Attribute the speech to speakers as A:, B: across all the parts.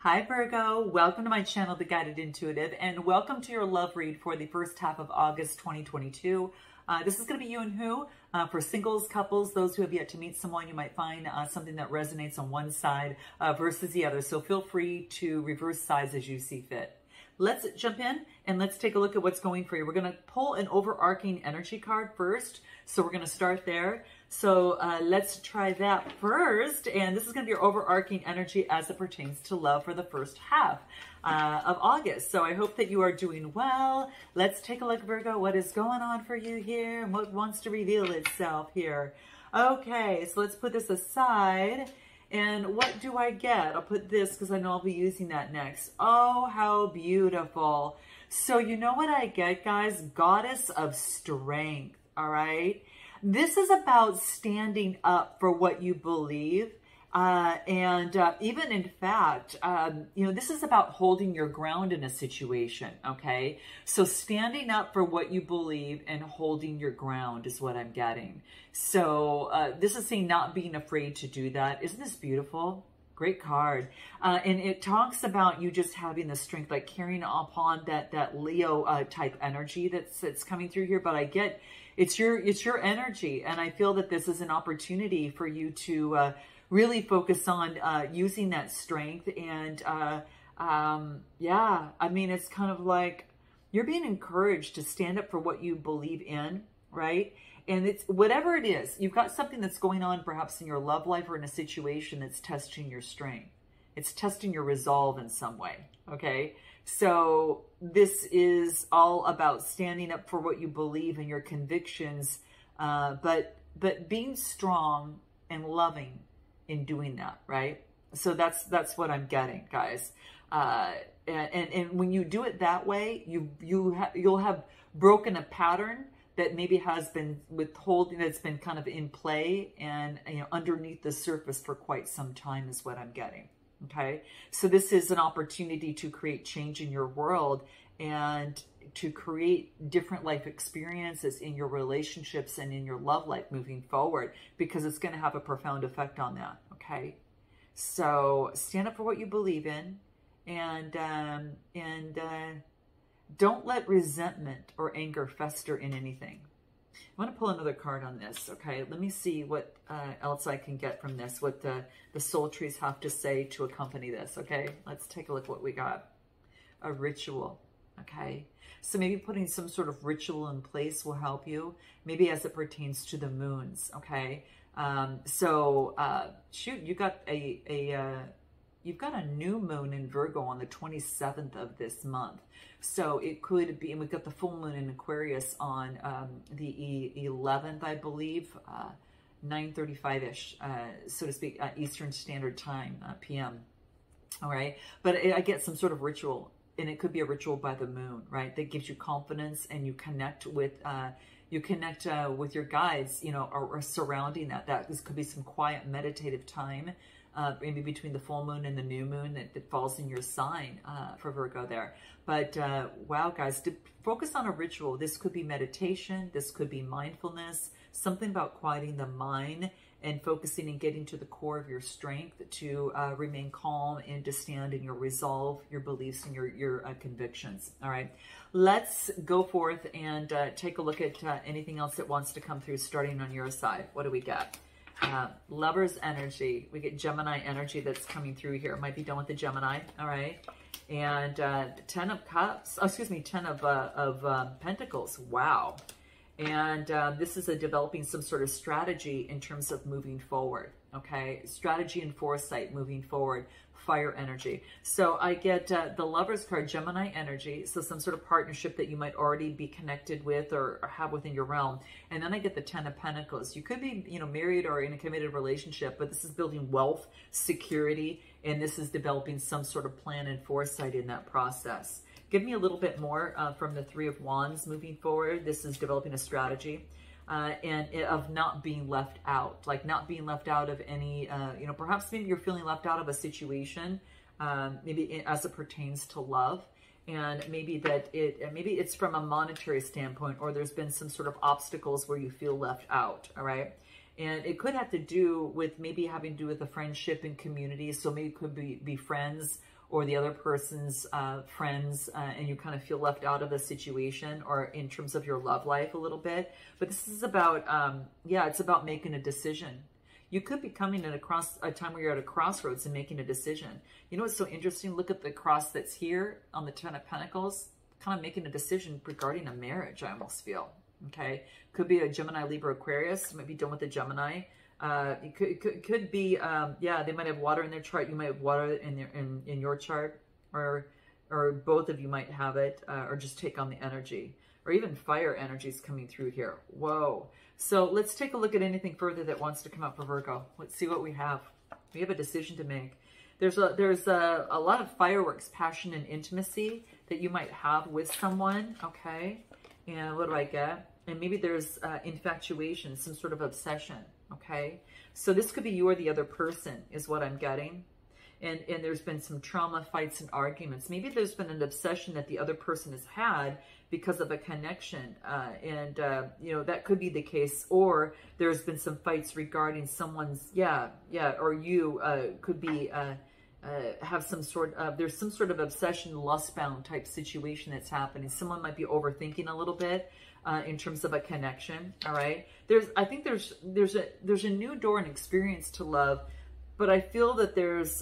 A: Hi Virgo, welcome to my channel, The Guided Intuitive, and welcome to your love read for the first half of August 2022. This is going to be you and who, for singles, couples, those who have yet to meet someone. You might find something that resonates on one side versus the other, so feel free to reverse sides as you see fit. Let's jump in and let's take a look at what's going for you. We're going to pull an overarching energy card first, so we're going to start there. So let's try that first, and this is going to be your overarching energy as it pertains to love for the first half of August. So I hope that you are doing well. Let's take a look, Virgo, what is going on for you here and what wants to reveal itself here. Okay, so let's put this aside. And what do I get? I'll put this because I know I'll be using that next. Oh, how beautiful. So you know what I get, guys? Goddess of Strength, all right? This is about standing up for what you believe. Even in fact, this is about holding your ground in a situation, okay? So standing up for what you believe and holding your ground is what I'm getting. So this is saying not being afraid to do that. Isn't this beautiful? Great card. And it talks about you just having the strength, like carrying upon that Leo type energy that's coming through here. But I get it's your energy. And I feel that this is an opportunity for you to really focus on using that strength. And yeah, I mean, it's kind of like you're being encouraged to stand up for what you believe in, right? And it's whatever it is, you've got something that's going on perhaps in your love life or in a situation that's testing your strength. It's testing your resolve in some way, okay? So this is all about standing up for what you believe in your convictions, but being strong and loving in doing that, right? So that's what I'm getting, guys. And when you do it that way, you'll have broken a pattern that maybe has been withholding, that's been kind of in play and underneath the surface for quite some time is what I'm getting. Okay, so this is an opportunity to create change in your world and to create different life experiences in your relationships and in your love life moving forward, because it's going to have a profound effect on that. Okay, so stand up for what you believe in, and don't let resentment or anger fester in anything. I want to pull another card on this, okay? Let me see what else I can get from this, what the soul trees have to say to accompany this, okay? Let's take a look what we got. A ritual, okay? So maybe putting some sort of ritual in place will help you, maybe as it pertains to the moons, okay? Shoot, you got you've got a new moon in Virgo on the 27th of this month. So it could be, and we've got the full moon in Aquarius on the 11th, I believe, 9:35-ish, so to speak, Eastern Standard Time, PM. All right. But I get some sort of ritual, and it could be a ritual by the moon, right? That gives you confidence, and you connect with your guides, or surrounding that. This could be some quiet meditative time, maybe between the full moon and the new moon that falls in your sign for Virgo there. But wow, guys, to focus on a ritual. This could be meditation. This could be mindfulness, something about quieting the mind and focusing and getting to the core of your strength to remain calm and to stand in your resolve, your beliefs, and your convictions. All right, let's go forth and take a look at anything else that wants to come through, starting on your side. What do we got? Lover's energy. We get Gemini energy that's coming through here. Might be done with the Gemini. All right. And the 10 of Cups. Oh, excuse me, 10 of Pentacles. Wow. And this is developing some sort of strategy in terms of moving forward. Okay. Strategy and foresight moving forward. Fire energy. So I get the Lover's card, Gemini energy. So some sort of partnership that you might already be connected with or have within your realm. And then I get the 10 of Pentacles. You could be, married or in a committed relationship, but this is building wealth, security, and this is developing some sort of plan and foresight in that process. Give me a little bit more from the 3 of Wands moving forward. This is developing a strategy. And of not being left out, like not being left out of any, perhaps maybe you're feeling left out of a situation, maybe as it pertains to love, and maybe maybe it's from a monetary standpoint, or there's been some sort of obstacles where you feel left out. All right. And it could have to do with maybe having to do with a friendship and community. So maybe it could be friends or the other person's friends, and you kind of feel left out of the situation, or in terms of your love life a little bit. But this is about, yeah, it's about making a decision. You could be coming at a time where you're at a crossroads and making a decision. You know what's so interesting? Look at the cross that's here on the Ten of Pentacles, kind of making a decision regarding a marriage, I almost feel. Okay, could be a Gemini, Libra, Aquarius. Might be done with a Gemini. It could be, yeah, they might have water in their chart. You might have water in your chart, or both of you might have it, or just take on the energy, or even fire energies coming through here. Whoa. So let's take a look at anything further that wants to come up for Virgo. Let's see what we have. We have a decision to make. There's a lot of fireworks, passion, and intimacy that you might have with someone. Okay. And what do I get? And maybe there's infatuation, some sort of obsession. Okay. So this could be you or the other person is what I'm getting. And there's been some trauma, fights, and arguments. Maybe there's been an obsession that the other person has had because of a connection. You know, that could be the case. Or there's been some fights regarding someone's, or you could be, have some sort of, there's some sort of obsession, lust-bound type situation that's happening. Someone might be overthinking a little bit in terms of a connection. All right. I think there's a new door and experience to love. But I feel that there's,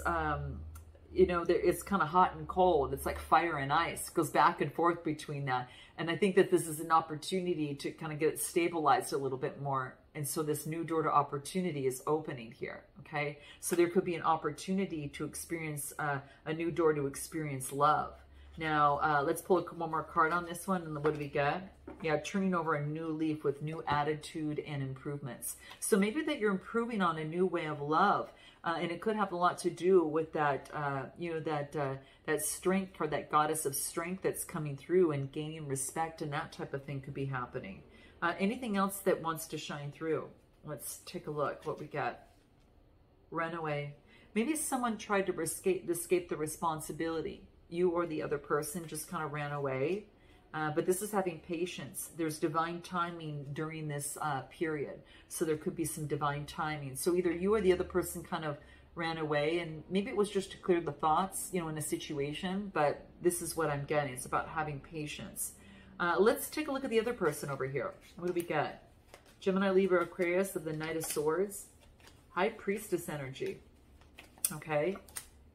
A: you know, it's kind of hot and cold. It's like fire and ice. It goes back and forth between that. And I think that this is an opportunity to kind of get it stabilized a little bit more. And so this new door to opportunity is opening here. Okay. So there could be an opportunity to experience a new door to experience love. Now, let's pull one more card on this one. And what do we get? Yeah, turning over a new leaf with new attitude and improvements. So maybe that you're improving on a new way of love. And it could have a lot to do with that, you know, that strength, or that goddess of strength that's coming through, and gaining respect, and that type of thing could be happening. Anything else that wants to shine through? Let's take a look what we got. Runaway. Maybe someone tried to escape the responsibility. You or the other person just kind of ran away. But this is having patience. There's divine timing during this period. So there could be some divine timing. So either you or the other person kind of ran away, and maybe it was just to clear the thoughts, you know, in a situation. But this is what I'm getting. It's about having patience. Let's take a look at the other person over here. What do we get? Gemini, Libra, Aquarius of the Knight of Swords. High Priestess energy. Okay.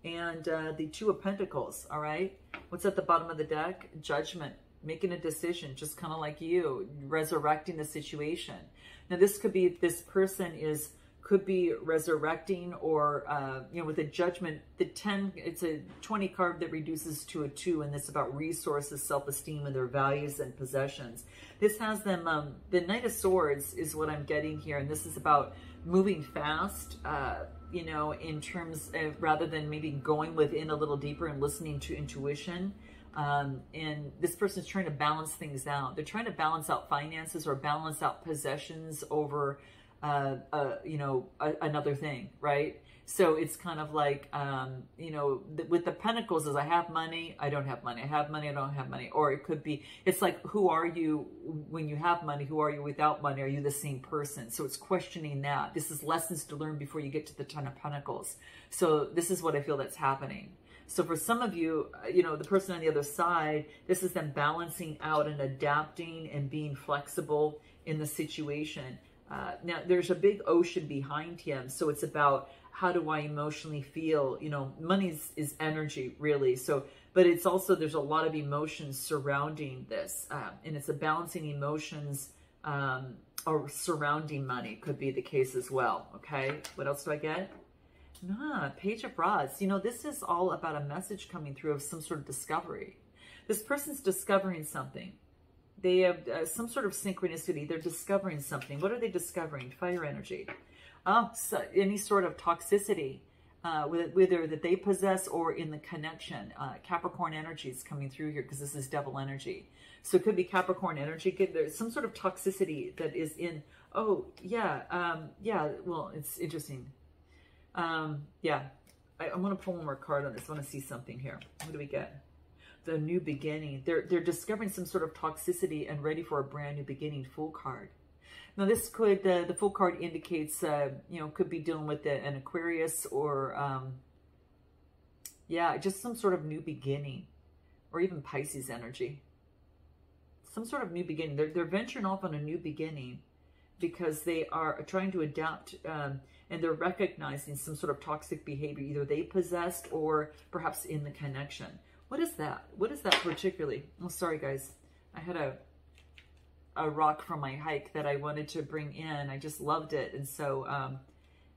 A: And the Two of Pentacles. All right. What's at the bottom of the deck? Judgment. Making a decision, just kind of like you, resurrecting the situation. Now, this could be, this person could be resurrecting, or, you know, with a judgment, the 10, it's a 20 card that reduces to a 2, and this is about resources, self-esteem, and their values and possessions. This has them, the Knight of Swords is what I'm getting here, and this is about moving fast, you know, in terms of, rather than maybe going within a little deeper and listening to intuition. And this person's trying to balance things out. They're trying to balance out finances, or balance out possessions over, you know, another thing, right? So it's kind of like, you know, with the Pentacles is I have money, I don't have money. I have money, I don't have money. Or it could be, it's like, who are you when you have money? Who are you without money? Are you the same person? So it's questioning that. This is lessons to learn before you get to the Ten of Pentacles. So this is what I feel that's happening. So for some of you, you know, the person on the other side, this is them balancing out and adapting and being flexible in the situation. Now, there's a big ocean behind him. So it's about, how do I emotionally feel? You know, money is energy, really. So, but it's also, there's a lot of emotions surrounding this. And it's a balancing emotions or surrounding money could be the case as well. Okay. What else do I get? Page of Rods. You know, this is all about a message coming through of some sort of discovery. This person's discovering something. They have some sort of synchronicity. They're discovering something. What are they discovering? Fire energy. So any sort of toxicity, whether that they possess or in the connection. Capricorn energy is coming through here because this is devil energy. So it could be Capricorn energy. There's some sort of toxicity that is in, well, it's interesting. Yeah, I'm going to pull one more card on this. I want to see something here. What do we get? The new beginning. They're discovering some sort of toxicity and ready for a brand new beginning. Fool card. Now this could, the full card indicates, you know, could be dealing with an Aquarius or, yeah, just some sort of new beginning, or even Pisces energy. Some sort of new beginning. They're venturing off on a new beginning because they are trying to adapt, and they're recognizing some sort of toxic behavior either they possessed or perhaps in the connection. What is that? What is that particularly? Oh, sorry guys. I had a rock from my hike that I wanted to bring in. I just loved it. And so,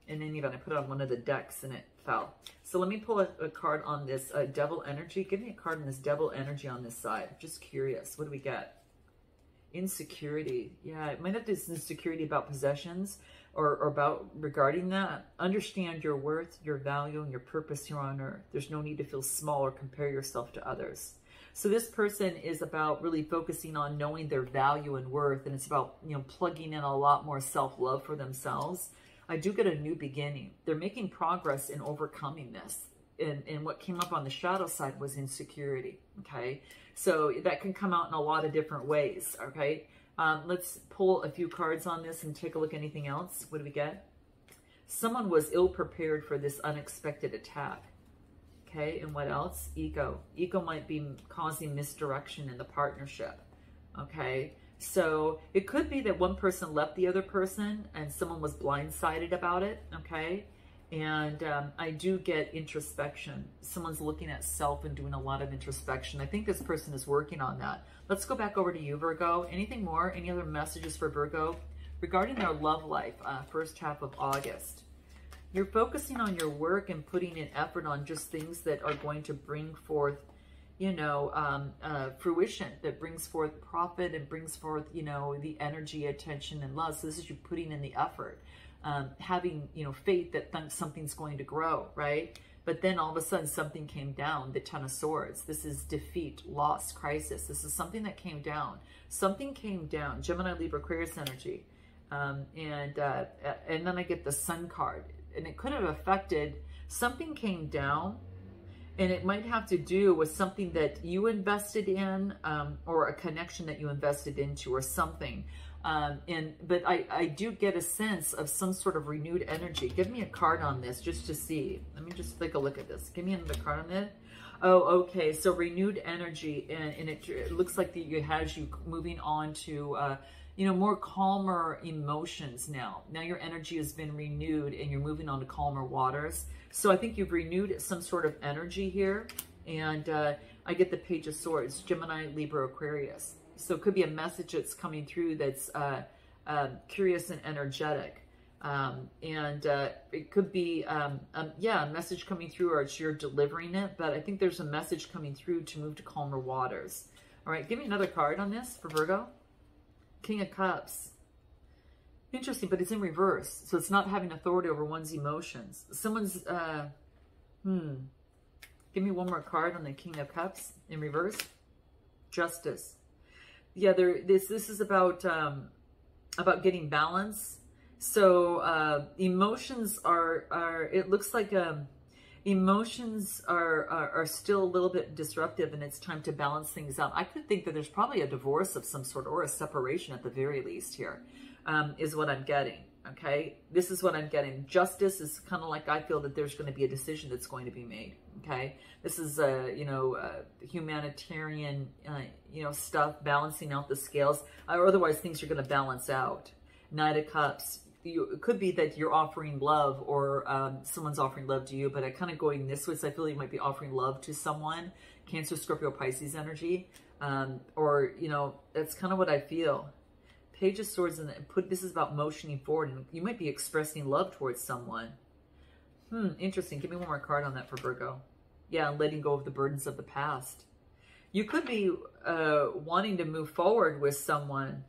A: in any event, I put it on one of the decks and it fell. So let me pull a card on this devil energy. Give me a card on this devil energy on this side. Just curious. What do we get? Insecurity. Yeah, it might have this insecurity about possessions or about regarding that. Understand your worth, your value, and your purpose here on earth. There's no need to feel small or compare yourself to others. So this person is about really focusing on knowing their value and worth, and it's about, you know, plugging in a lot more self-love for themselves. I do get a new beginning. They're making progress in overcoming this. And what came up on the shadow side was insecurity, okay? So that can come out in a lot of different ways, okay? Let's pull a few cards on this and take a look at anything else. What do we get? Someone was ill-prepared for this unexpected attack, okay? And what else? Ego. Ego might be causing misdirection in the partnership, okay? So it could be that one person left the other person and someone was blindsided about it, okay? And I do get introspection. Someone's looking at self and doing a lot of introspection. I think this person is working on that. Let's go back over to you, Virgo. Anything more? Any other messages for Virgo? Regarding their love life, first half of August. You're focusing on your work and putting in effort on just things that are going to bring forth, you know, fruition, that brings forth profit and brings forth, you know, the energy, attention, and love. So this is you putting in the effort. Having, you know, faith that something's going to grow, right? But then all of a sudden something came down, the Ten of Swords. This is defeat, loss, crisis. This is something that came down. Something came down. Gemini, Libra, Aquarius energy. And then I get the Sun card. And it could have affected, something came down, and it might have to do with something that you invested in, or a connection that you invested into, or something. But I do get a sense of some sort of renewed energy. Give me a card on this just to see. Let me just take a look at this. Give me another card on it. Oh, okay. So renewed energy, and it looks like it has you moving on to, you know, more calmer emotions now. Now your energy has been renewed and you're moving on to calmer waters. So I think you've renewed some sort of energy here. And I get the Page of Swords, Gemini, Libra, Aquarius. So it could be a message that's coming through that's curious and energetic. It could be, yeah, a message coming through, or it's you're delivering it. But I think there's a message coming through to move to calmer waters. All right, give me another card on this for Virgo. King of Cups. Interesting, but it's in reverse. So it's not having authority over one's emotions. Someone's, give me one more card on the King of Cups in reverse. Justice. Yeah, this is about getting balance. So emotions are it looks like emotions are still a little bit disruptive, and it's time to balance things out. I could think that there's probably a divorce of some sort, or a separation at the very least here, is what I'm getting. Okay, this is what I'm getting. Justice is kind of like, I feel that there's going to be a decision that's going to be made. Okay, this is you know, humanitarian you know, stuff, balancing out the scales, or otherwise things are going to balance out. Knight of Cups. It could be that you're offering love, or someone's offering love to you, but I'm kind of going this way. So I feel you might be offering love to someone. Cancer, Scorpio, Pisces energy, or you know, that's kind of what I feel. Page of Swords, and this is about motioning forward, and you might be expressing love towards someone. Interesting. Give me one more card on that for Virgo. Yeah, letting go of the burdens of the past. You could be wanting to move forward with someone,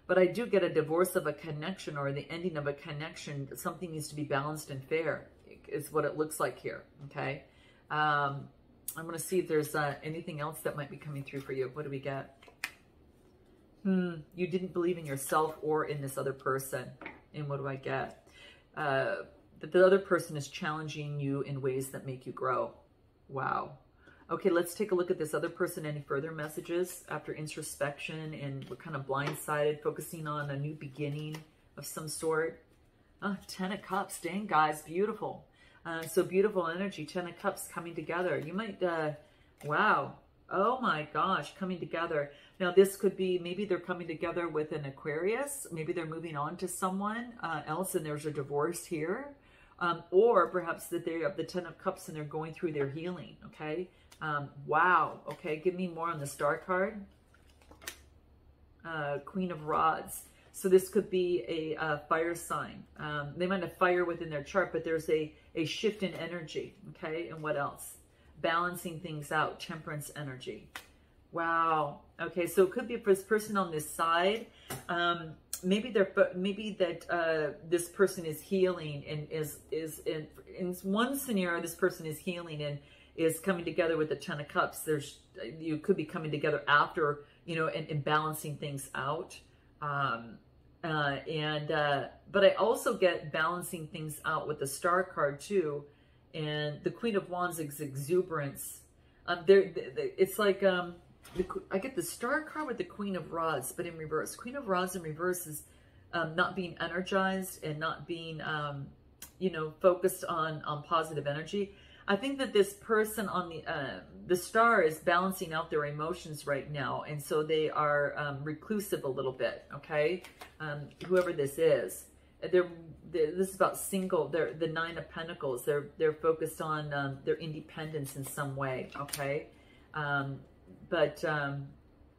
A: but I do get a divorce of a connection, or the ending of a connection. Something needs to be balanced and fair, is what it looks like here, okay? I'm going to see if there's anything else that might be coming through for you. What do we get? You didn't believe in yourself or in this other person. And what do I get? That the other person is challenging you in ways that make you grow. Wow. Okay, let's take a look at this other person. Any further messages after introspection, and we're kind of blindsided, focusing on a new beginning of some sort. Oh, 10 of Cups. Dang, guys, beautiful. So beautiful energy. 10 of Cups coming together. You might, wow. Oh my gosh, coming together. Now this could be, maybe they're coming together with an Aquarius. Maybe they're moving on to someone else and there's a divorce here. Or perhaps that they have the 10 of Cups and they're going through their healing, okay? Wow, okay, give me more on the Star card. Queen of Rods. So this could be a fire sign. They might have fire within their chart, but there's a shift in energy, okay? And what else? Balancing things out, temperance energy. Wow. Okay, so it could be for this person on this side. Maybe that this person is healing and is in one scenario, this person is healing and is coming together with the 10 of Cups. You could be coming together after, you know, and balancing things out. But I also get balancing things out with the Star card too. And the Queen of Wands is exuberance. It's like, I get the Star card with the Queen of Rods, but in reverse. Queen of Rods in reverse is not being energized and not being, you know, focused on positive energy. I think that this person on the Star is balancing out their emotions right now. And so they are reclusive a little bit, okay? Whoever this is. This is about single. They're the 9 of Pentacles. They're focused on their independence in some way, okay?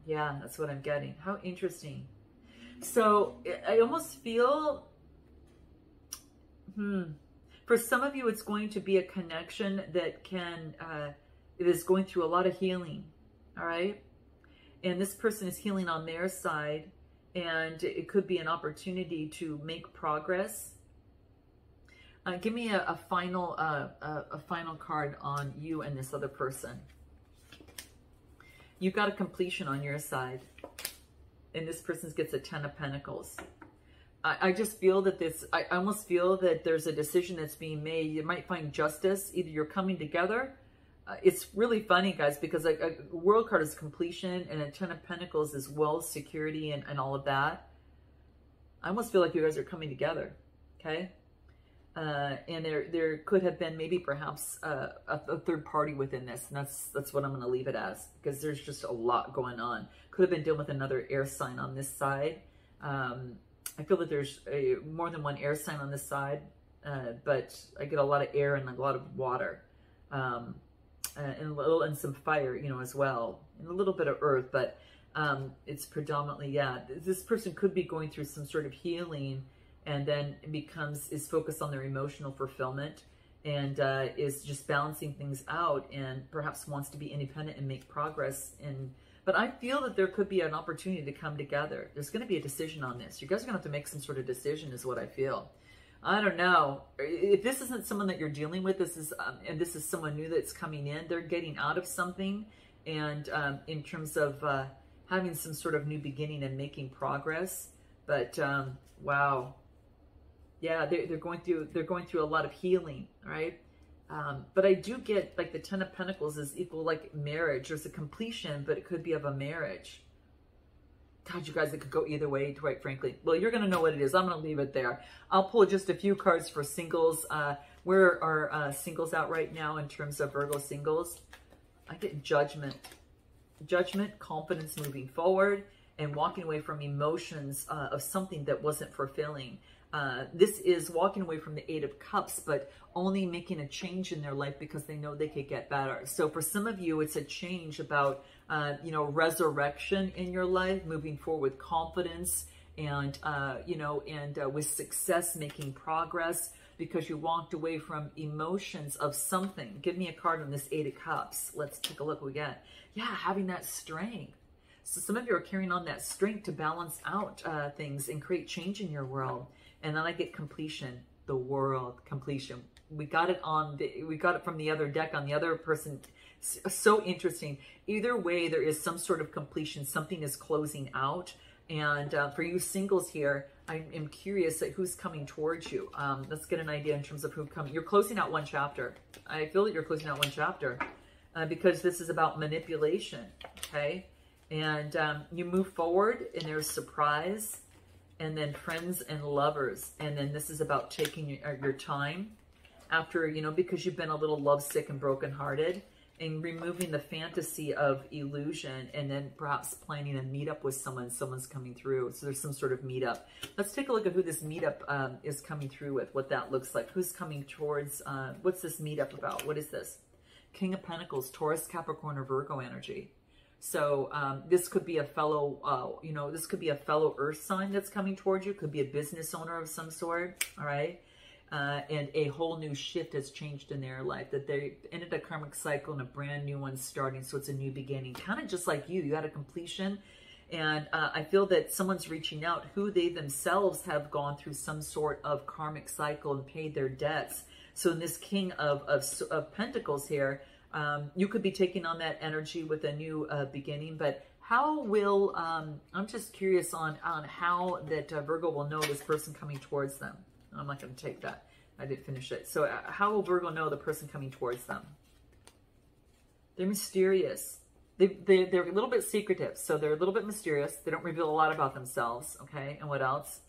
A: Yeah, that's what I'm getting. How interesting. So I almost feel, for some of you, it's going to be a connection that it is going through a lot of healing, all right? And this person is healing on their side, and it could be an opportunity to make progress. Give me a final card on you and this other person. You've got a completion on your side, and this person gets a 10 of Pentacles. I just feel that I almost feel that there's a decision that's being made. You might find justice. Either you're coming together. It's really funny, guys, because a World card is completion, and a 10 of Pentacles is wealth, security, and all of that. I almost feel like you guys are coming together, okay? And there could have been maybe perhaps a third party within this, and that's what I'm going to leave it as, because there's just a lot going on. Could have been dealing with another air sign on this side. I feel that there's more than one air sign on this side, but I get a lot of air and a lot of water, and some fire, you know, as well, and a little bit of earth, but it's predominantly, yeah. This person could be going through some sort of healing, and then is focused on their emotional fulfillment, and is just balancing things out, and perhaps wants to be independent and make progress. But I feel that there could be an opportunity to come together. There's going to be a decision on this. You guys are going to have to make some sort of decision, is what I feel. I don't know. If this isn't someone that you're dealing with, this is someone new that's coming in. They're getting out of something, and in terms of having some sort of new beginning and making progress. But wow. Yeah, they're going through a lot of healing, right? But I do get, like, the 10 of Pentacles is equal, like, marriage. There's a completion, but it could be of a marriage. God, you guys, it could go either way, quite frankly. Well, you're going to know what it is. I'm going to leave it there. I'll pull just a few cards for singles. Where are singles out right now in terms of Virgo singles? I get judgment. Judgment, confidence moving forward, and walking away from emotions of something that wasn't fulfilling. This is walking away from the 8 of Cups, but only making a change in their life because they know they could get better. So for some of you, it's a change about, you know, resurrection in your life, moving forward with confidence and, you know, and with success, making progress because you walked away from emotions of something. Give me a card on this 8 of Cups. Let's take a look what we get. Yeah, having that strength. So some of you are carrying on that strength to balance out things and create change in your world. And then I get completion, the world, completion. We got it from the other deck on the other person. So interesting. Either way, there is some sort of completion. Something is closing out. And for you singles here, I am curious at who's coming towards you. Let's get an idea in terms of who coming. You're closing out one chapter. I feel that you're closing out one chapter. because this is about manipulation, okay? And you move forward, and there's surprise, and then friends and lovers. And then this is about taking your time after, you know, because you've been a little lovesick and brokenhearted, and removing the fantasy of illusion, and then perhaps planning a meetup with someone. Someone's coming through. So there's some sort of meetup. Let's take a look at who this meetup is coming through with, what that looks like. Who's coming towards, what's this meetup about? What is this? King of Pentacles, Taurus, Capricorn, or Virgo energy. So this could be a fellow, you know, this could be a fellow earth sign that's coming towards you. Could be a business owner of some sort, all right? And a whole new shift has changed in their life, that they ended a karmic cycle and a brand new one starting. So it's a new beginning, kind of just like you had a completion. And I feel that someone's reaching out who they themselves have gone through some sort of karmic cycle and paid their debts. So in this King of Pentacles here, you could be taking on that energy with a new beginning. But how will, I'm just curious on how that Virgo will know this person coming towards them. I'm not going to take that. I didn't finish it. So how will Virgo know the person coming towards them? They're mysterious. They're a little bit secretive. So they're a little bit mysterious. They don't reveal a lot about themselves. Okay. And what else?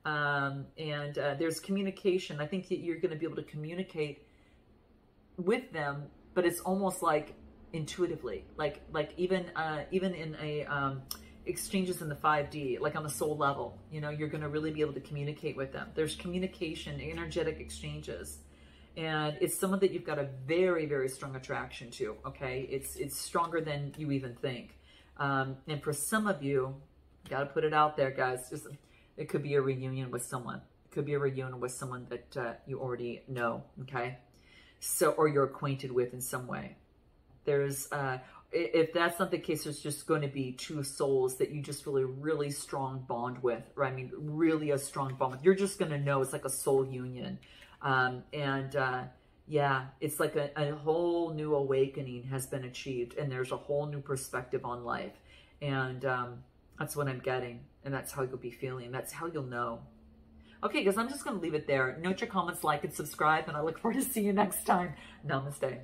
A: There's communication. I think that you're going to be able to communicate with them, but it's almost like intuitively, like even in a, exchanges in the 5D, like on the soul level, you know, you're going to really be able to communicate with them. There's communication, energetic exchanges, and it's someone that you've got a very, very strong attraction to. Okay. It's stronger than you even think. And for some of you, got to put it out there, guys, just, it could be a reunion with someone. It could be a reunion with someone that you already know. Okay. So, or you're acquainted with in some way. There's, if that's not the case, there's just going to be two souls that you just feel a really strong bond with, right? I mean, really a strong bond with. You're just going to know it's like a soul union. Yeah, it's like a whole new awakening has been achieved, and there's a whole new perspective on life. And that's what I'm getting, and that's how you'll be feeling. That's how you'll know. Okay, guys, I'm just going to leave it there. Note your comments, like, and subscribe, and I look forward to seeing you next time. Namaste.